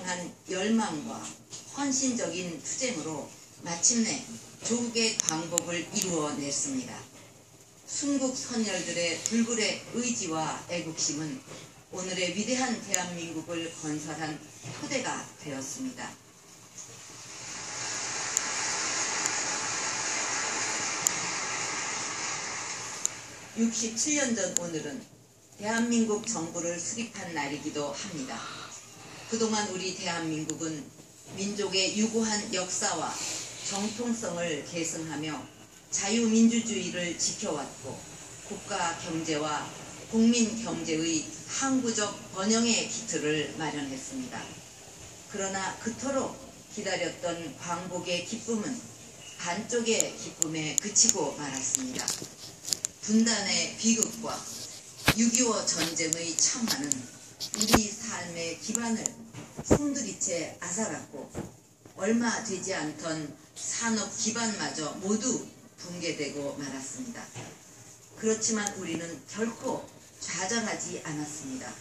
향한 열망과 헌신적인 투쟁으로 마침내 조국의 광복을 이루어냈습니다. 순국 선열들의 불굴의 의지와 애국심은 오늘의 위대한 대한민국을 건설한 토대가 되었습니다. (67년) 전 오늘은 대한민국 정부를 수립한 날이기도 합니다. 그동안 우리 대한민국은 민족의 유구한 역사와 정통성을 계승하며 자유민주주의를 지켜왔고 국가 경제와 국민 경제의 항구적 번영의 기틀을 마련했습니다. 그러나 그토록 기다렸던 광복의 기쁨은 반쪽의 기쁨에 그치고 말았습니다. 분단의 비극과 6.25 전쟁의 참화는 우리 삶의 기반을 숨들이채 앗아갔고 얼마 되지 않던 산업 기반마저 모두 붕괴되고 말았습니다. 그렇지만 우리는 결코 좌절하지 않았습니다.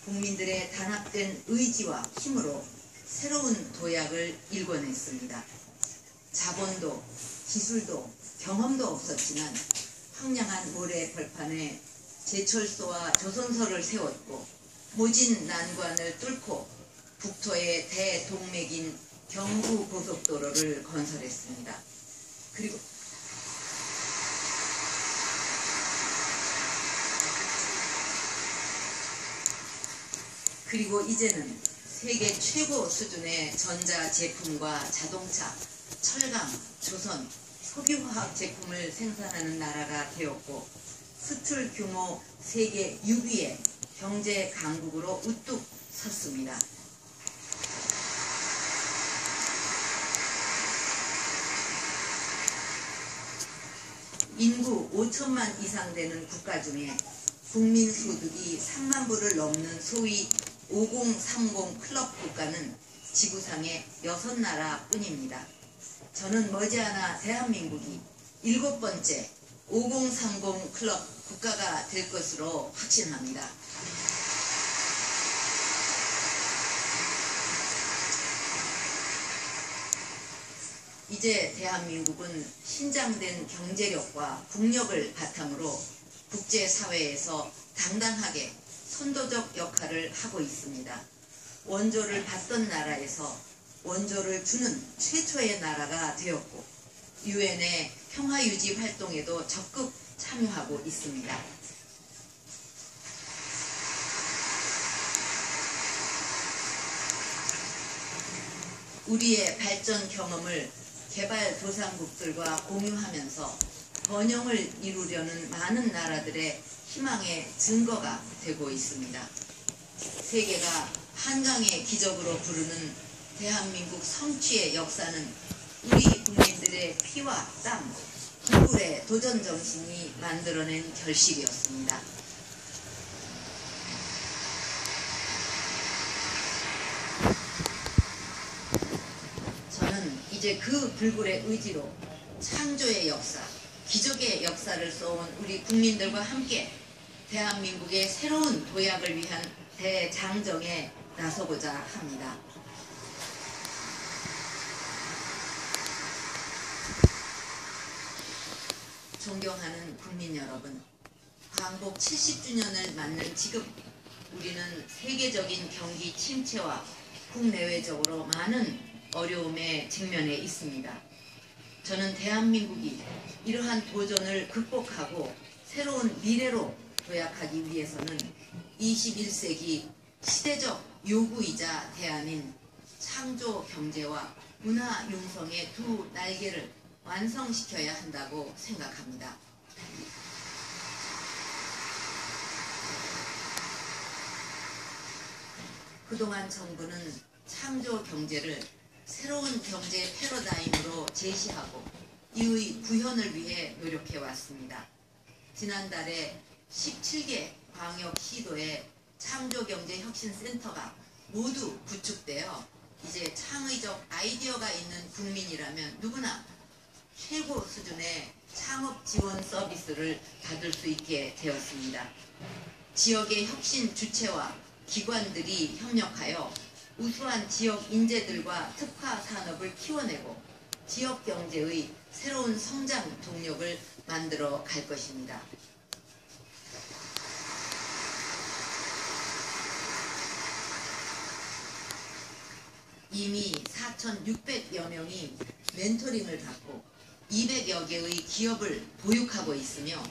국민들의 단합된 의지와 힘으로 새로운 도약을 일궈냈습니다. 자본도 기술도 경험도 없었지만 황량한 모래 벌판에 제철소와 조선소를 세웠고 모진 난관을 뚫고 북토의 대동맥인 경부고속도로를 건설했습니다. 그리고 이제는 세계 최고 수준의 전자제품과 자동차, 철강, 조선, 석유화학 제품을 생산하는 나라가 되었고 수출 규모 세계 6위의 경제 강국으로 우뚝 섰습니다. 인구 5천만 이상 되는 국가 중에 국민 소득이 3만 불을 넘는 소위 5030 클럽 국가는 지구상에 6나라 뿐입니다. 저는 머지않아 대한민국이 7번째 5030 클럽 국가가 될 것으로 확신합니다. 이제 대한민국은 신장된 경제력과 국력을 바탕으로 국제사회에서 당당하게 선도적 역할을 하고 있습니다. 원조를 받던 나라에서 원조를 주는 최초의 나라가 되었고 유엔의 평화유지 활동에도 적극 참여하고 있습니다. 우리의 발전 경험을 개발도상국들과 공유하면서 번영을 이루려는 많은 나라들의 희망의 증거가 되고 있습니다. 세계가 한강의 기적으로 부르는 대한민국 성취의 역사는 우리 국민들의 피와 땀, 불굴의 도전 정신이 만들어낸 결실이었습니다. 저는 이제 그 불굴의 의지로 창조의 역사, 기적의 역사를 써온 우리 국민들과 함께 대한민국의 새로운 도약을 위한 대장정에 나서고자 합니다. 존경하는 국민 여러분, 광복 70주년을 맞는 지금 우리는 세계적인 경기 침체와 국내외적으로 많은 어려움에 직면해 있습니다. 저는 대한민국이 이러한 도전을 극복하고 새로운 미래로 도약하기 위해서는 21세기 시대적 요구이자 대안인 창조 경제와 문화 융성의 두 날개를 완성시켜야 한다고 생각합니다. 그동안 정부는 창조 경제를 새로운 경제 패러다임으로 제시하고 이의 구현을 위해 노력해 왔습니다. 지난달에 17개 광역시도의 창조경제혁신센터가 모두 구축되어 이제 창의적 아이디어가 있는 국민이라면 누구나 최고 수준의 창업 지원 서비스를 받을 수 있게 되었습니다. 지역의 혁신 주체와 기관들이 협력하여 우수한 지역 인재들과 특화 산업을 키워내고 지역 경제의 새로운 성장 동력을 만들어 갈 것입니다. 이미 4,600여 명이 멘토링을 받고 200여 개의 기업을 보육하고 있으며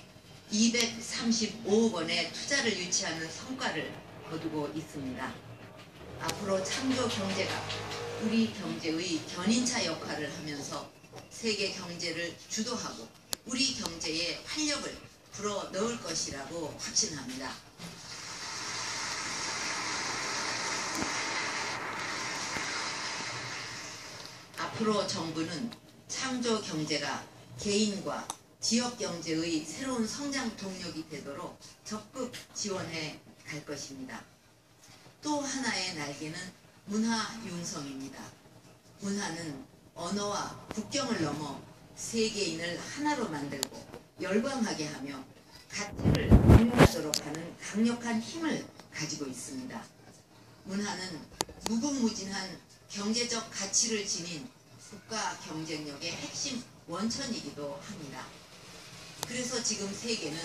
235억 원의 투자를 유치하는 성과를 거두고 있습니다. 앞으로 창조 경제가 우리 경제의 견인차 역할을 하면서 세계 경제를 주도하고 우리 경제에 활력을 불어 넣을 것이라고 확신합니다. 앞으로 정부는 창조 경제가 개인과 지역 경제의 새로운 성장 동력이 되도록 적극 지원해 갈 것입니다. 또 하나의 날개는 문화 융성입니다. 문화는 언어와 국경을 넘어 세계인을 하나로 만들고 열광하게 하며 가치를 공유하도록 하는 강력한 힘을 가지고 있습니다. 문화는 무궁무진한 경제적 가치를 지닌 국가 경쟁력의 핵심 원천이기도 합니다. 그래서 지금 세계는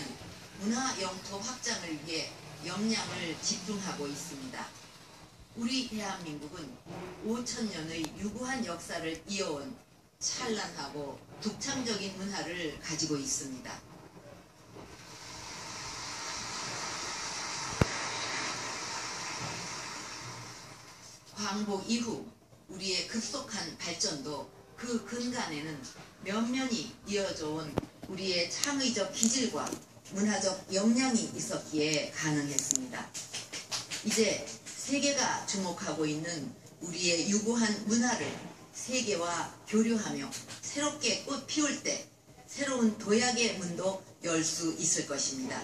문화 영토 확장을 위해 역량을 집중하고 있습니다. 우리 대한민국은 5,000년의 유구한 역사를 이어온 찬란하고 독창적인 문화를 가지고 있습니다. 광복 이후 우리의 급속한 발전도 그 근간에는 면면이 이어져 온 우리의 창의적 기질과 문화적 역량이 있었기에 가능했습니다. 이제 세계가 주목하고 있는 우리의 유구한 문화를 세계와 교류하며 새롭게 꽃 피울 때 새로운 도약의 문도 열 수 있을 것입니다.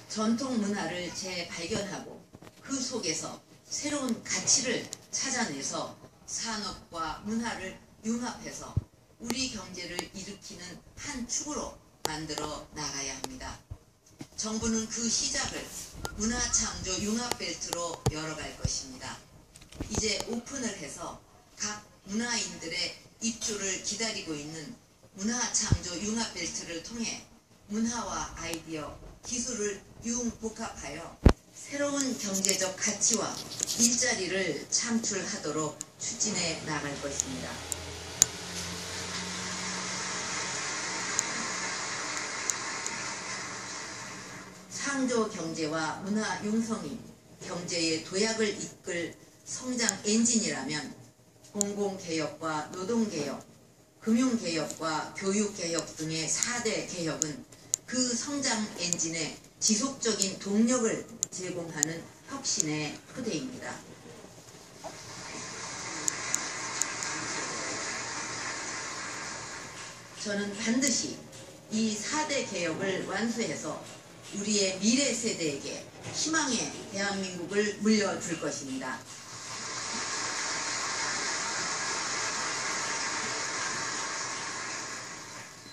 전통 문화를 재발견하고 그 속에서 새로운 가치를 찾아내서 산업과 문화를 융합해서 우리 경제를 일으키는 한 축으로 만들어 나가야 합니다. 정부는 그 시작을 문화창조 융합벨트로 열어갈 것입니다. 이제 오픈을 해서 각 문화인들의 입주를 기다리고 있는 문화창조 융합벨트를 통해 문화와 아이디어, 기술을 융복합하여 새로운 경제적 가치와 일자리를 창출하도록 추진해 나갈 것입니다. 창조 경제와 문화 융성이 경제의 도약을 이끌 성장 엔진이라면 공공개혁과 노동개혁, 금융개혁과 교육개혁 등의 4대 개혁은 그 성장 엔진에 지속적인 동력을 제공하는 혁신의 토대입니다. 저는 반드시 이 4대 개혁을 완수해서 우리의 미래 세대에게 희망의 대한민국을 물려줄 것입니다.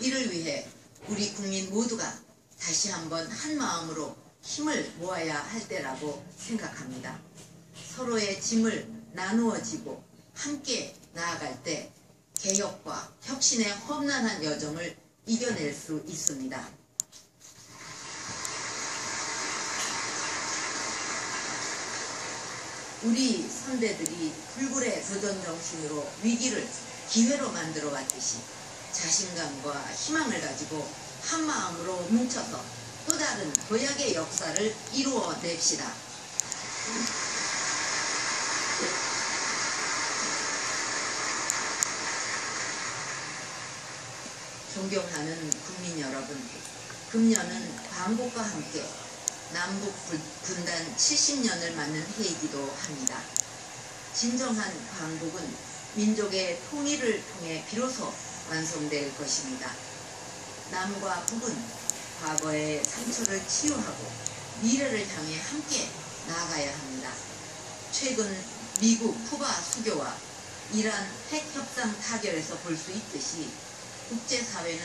이를 위해 우리 국민 모두가 다시 한번 한 마음으로 힘을 모아야 할 때라고 생각합니다. 서로의 짐을 나누어 지고 함께 나아갈 때 개혁과 혁신의 험난한 여정을 이겨낼 수 있습니다. 우리 선대들이 불굴의 도전 정신으로 위기를 기회로 만들어 왔듯이 자신감과 희망을 가지고 한 마음으로 뭉쳐서 또 다른 도약의 역사를 이루어냅시다. 존경하는 국민 여러분, 금년은 광복과 함께 남북 분단 70년을 맞는 해이기도 합니다. 진정한 광복은 민족의 통일을 통해 비로소 완성될 것입니다. 남과 북은 과거의 상처를 치유하고 미래를 향해 함께 나아가야 합니다. 최근 미국 쿠바 수교와 이란 핵협상 타결에서 볼 수 있듯이 국제사회는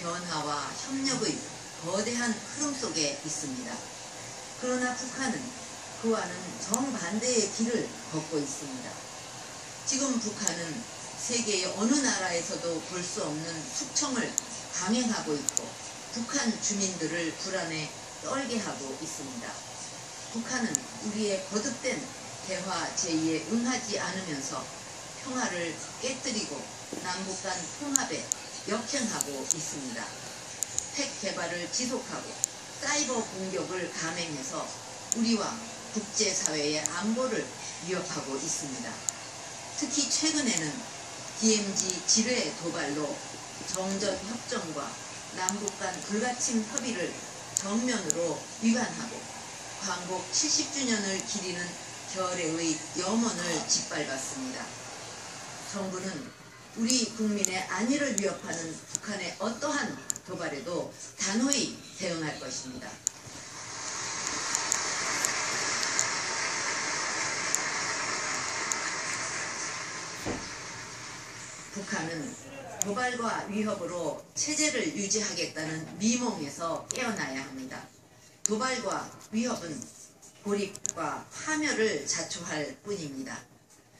변화와 협력의 거대한 흐름 속에 있습니다. 그러나 북한은 그와는 정반대의 길을 걷고 있습니다. 지금 북한은 세계의 어느 나라에서도 볼 수 없는 숙청을 강행하고 있고 북한 주민들을 불안에 떨게 하고 있습니다. 북한은 우리의 거듭된 대화 제의에 응하지 않으면서 평화를 깨뜨리고 남북 간 통합에 역행하고 있습니다. 핵 개발을 지속하고 사이버 공격을 감행해서 우리와 국제사회의 안보를 위협하고 있습니다. 특히 최근에는 DMZ 지뢰 도발로 정전협정과 남북 간 불가침 협의를 정면으로 위반하고 광복 70주년을 기리는 결의의 염원을 짓밟았습니다. 정부는 우리 국민의 안위를 위협하는 북한의 어떠한 도발에도 단호히 대응할 것입니다. 북한은 도발과 위협으로 체제를 유지하겠다는 미몽에서 깨어나야 합니다. 도발과 위협은 고립과 파멸을 자초할 뿐입니다.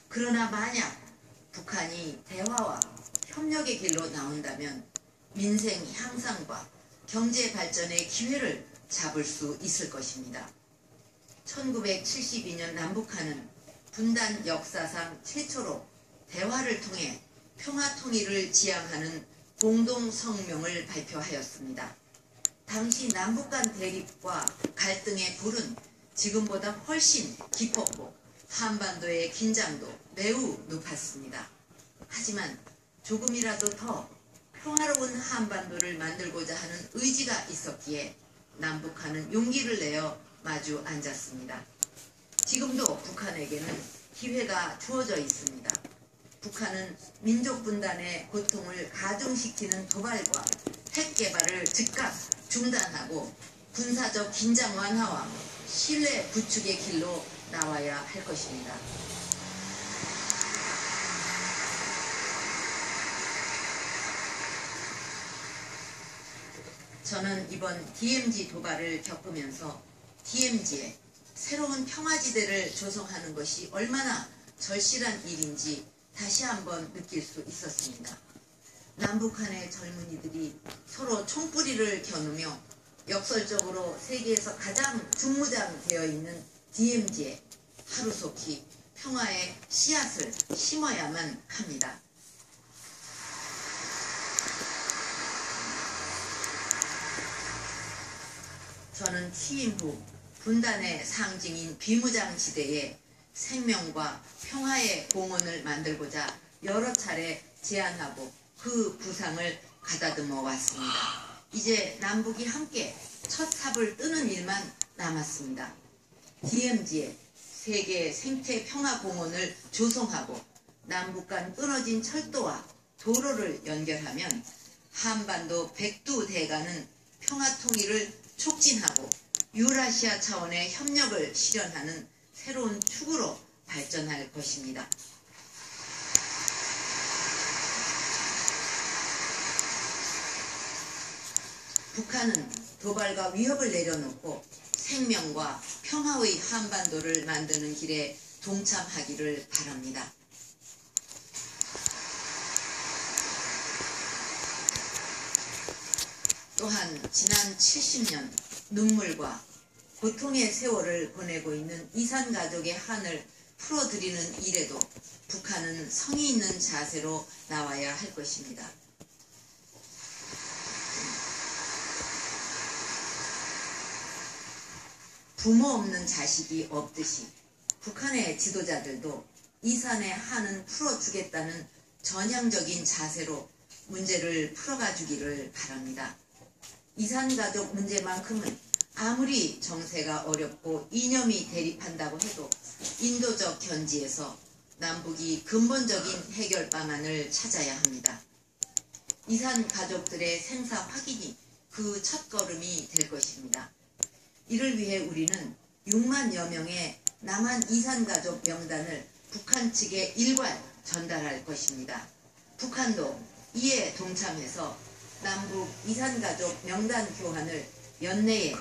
그러나 만약 북한이 대화와 협력의 길로 나온다면 민생 향상과 경제 발전의 기회를 잡을 수 있을 것입니다. 1972년 남북한은 분단 역사상 최초로 대화를 통해 평화 통일을 지향하는 공동성명을 발표하였습니다. 당시 남북 간 대립과 갈등의 불은 지금보다 훨씬 깊었고 한반도의 긴장도 매우 높았습니다. 하지만 조금이라도 더 평화로운 한반도를 만들고자 하는 의지가 있었기에 남북한은 용기를 내어 마주 앉았습니다. 지금도 북한에게는 기회가 주어져 있습니다. 북한은 민족 분단의 고통을 가중시키는 도발과 핵 개발을 즉각 중단하고 군사적 긴장 완화와 신뢰 구축의 길로 나와야 할 것입니다. 저는 이번 DMZ 도발을 겪으면서 DMZ에 새로운 평화지대를 조성하는 것이 얼마나 절실한 일인지 다시 한번 느낄 수 있었습니다. 남북한의 젊은이들이 서로 총뿌리를 겨누며 역설적으로 세계에서 가장 중무장되어 있는 DMZ에 하루속히 평화의 씨앗을 심어야만 합니다. 저는 취임 후 분단의 상징인 비무장지대에 생명과 평화의 공원을 만들고자 여러 차례 제안하고 그 부상을 가다듬어 왔습니다. 이제 남북이 함께 첫 삽을 뜨는 일만 남았습니다. DMZ에 세계 생태 평화 공원을 조성하고 남북 간 끊어진 철도와 도로를 연결하면 한반도 백두대간은 평화 통일을 촉진하고 유라시아 차원의 협력을 실현하는 새로운 축으로 발전할 것입니다. 북한은 도발과 위협을 내려놓고 생명과 평화의 한반도를 만드는 길에 동참하기를 바랍니다. 또한 지난 70년 눈물과 고통의 세월을 보내고 있는 이산 가족의 한을 풀어드리는 일에도 북한은 성의 있는 자세로 나와야 할 것입니다. 부모 없는 자식이 없듯이 북한의 지도자들도 이산의 한은 풀어주겠다는 전향적인 자세로 문제를 풀어가 주기를 바랍니다. 이산가족 문제만큼은 아무리 정세가 어렵고 이념이 대립한다고 해도 인도적 견지에서 남북이 근본적인 해결 방안을 찾아야 합니다. 이산 가족들의 생사 확인이 그 첫걸음이 될 것입니다. 이를 위해 우리는 6만여 명의 남한 이산 가족 명단을 북한 측에 일괄 전달할 것입니다. 북한도 이에 동참해서 남북 이산가족 명단 교환을 연내에